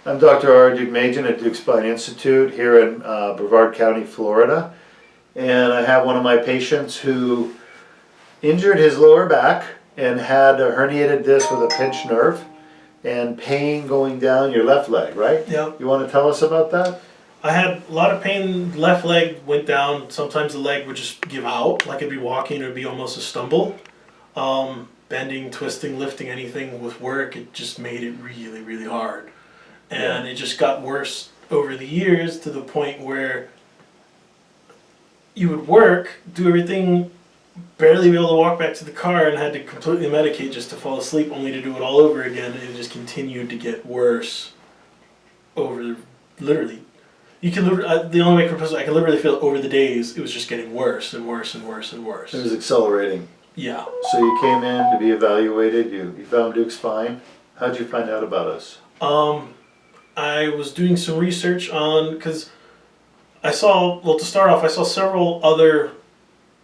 I'm Dr. R. Deuk at Deuk Spine Institute here in Brevard County, Florida. And I have one of my patients who injured his lower back and had a herniated disc with a pinched nerve and pain going down your left leg, right? Yep. You want to tell us about that? I had a lot of pain. Left leg went down. Sometimes the leg would just give out. Like I'd be walking, it would be almost a stumble. Bending, twisting, lifting anything with work, it just made it really, really hard. And it just got worse over the years to the point where you would work, do everything, barely be able to walk back to the car, and had to completely medicate just to fall asleep, only to do it all over again. And it just continued to get worse over literally. You can the only way I can put it, I can literally feel over the days it was just getting worse and worse and worse and worse. It was accelerating. Yeah. So you came in to be evaluated. You found Deuk Spine. How'd you find out about us? I was doing some research on, because I saw, well, to start off, I saw several other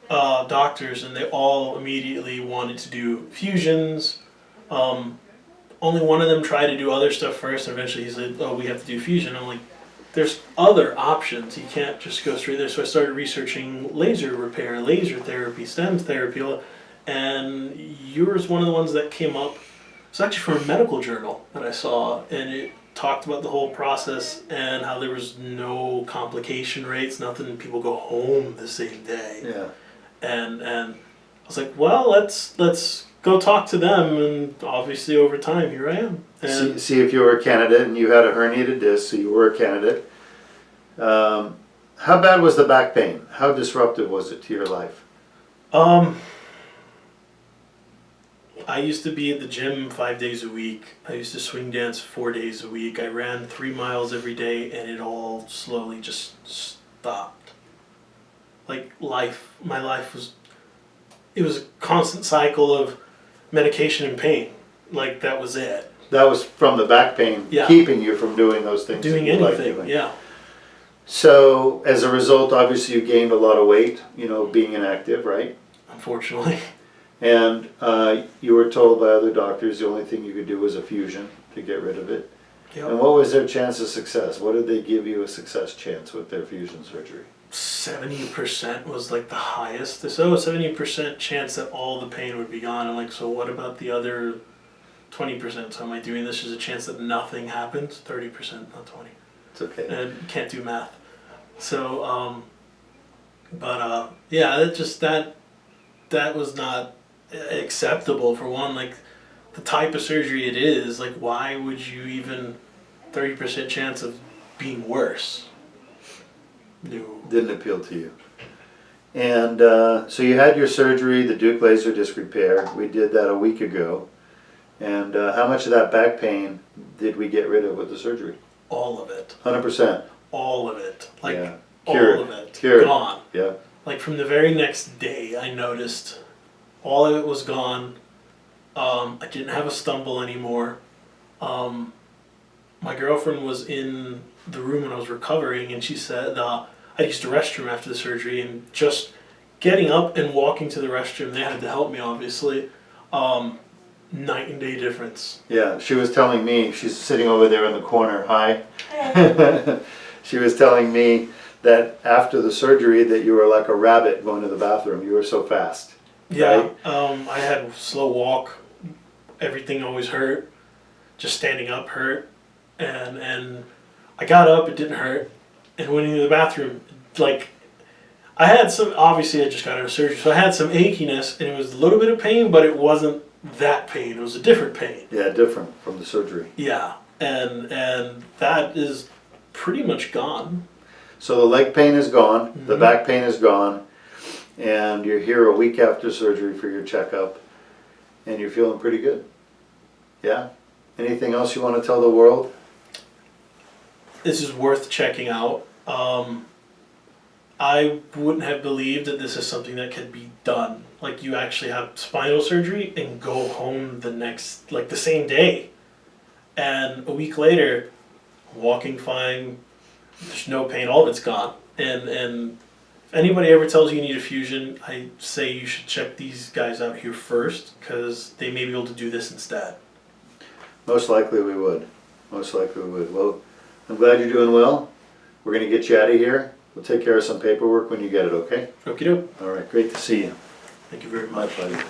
doctors, and they all immediately wanted to do fusions. Only one of them tried to do other stuff first, and eventually he said, oh, we have to do fusion. I'm like, there's other options. You can't just go straight there. So I started researching laser repair, laser therapy, stem therapy, and yours one of the ones that came up. It's actually from a medical journal that I saw, and it talked about the whole process and how there was no complication rates, nothing. People go home the same day. Yeah. And I was like, well, let's go talk to them, and obviously over time here I am. And See if you were a candidate, and you had a herniated disc, so you were a candidate. How bad was the back pain? How disruptive was it to your life? I used to be at the gym 5 days a week. I used to swing dance 4 days a week. I ran 3 miles every day, and it all slowly just stopped. Like my life was, it was a constant cycle of medication and pain. Like that was it. That was from the back pain, keeping you from doing those things. Doing anything, yeah. So as a result, obviously you gained a lot of weight, being inactive, right? Unfortunately. And you were told by other doctors the only thing you could do was a fusion to get rid of it. Yep. And what was their chance of success? What did they give you a success chance with their fusion surgery? 70% was like the highest. So 70% chance that all the pain would be gone. I'm like, so what about the other 20%? So am I doing this as a chance that nothing happens? 30%, not 20. It's okay. And can't do math. So, yeah, that was not acceptable for one. Like the type of surgery it is, like why would you even 30% chance of being worse? No. Didn't appeal to you. And so you had your surgery, the Deuk laser disc repair. We did that a week ago. And how much of that back pain did we get rid of with the surgery? All of it. 100%. All of it. Like Cured. all of it. Cured. Gone. Yeah. Like from the very next day, I noticed all of it was gone. I didn't have a stumble anymore. My girlfriend was in the room when I was recovering, and she said I used the restroom after the surgery, and just getting up and walking to the restroom, they had to help me obviously. Night and day difference. Yeah, she was telling me, she's sitting over there in the corner, hi. She was telling me that after the surgery that you were like a rabbit going to the bathroom. You were so fast. Yeah, right? I had a slow walk. Everything always hurt. Just standing up hurt. And I got up, it didn't hurt. And went into the bathroom, like, I had some, obviously I just got out of surgery, so I had some achiness, and it was a little bit of pain, but it wasn't that pain. It was a different pain. Yeah, different from the surgery. Yeah, and that is pretty much gone. So the leg pain is gone, the back pain is gone, and you're here a week after surgery for your checkup, and you're feeling pretty good. Yeah? Anything else you want to tell the world? This is worth checking out. I wouldn't have believed that this is something that could be done. Like you actually have spinal surgery and go home the same day. And a week later, walking fine, there's no pain, all of it's gone. And if anybody ever tells you you need a fusion, I say you should check these guys out here first, because they may be able to do this instead. Most likely we would. Most likely we would. Well, I'm glad you're doing well. We're gonna get you out of here. We'll take care of some paperwork when you get it, okay? Okie doke. All right, great to see you. Thank you very My much. pleasure.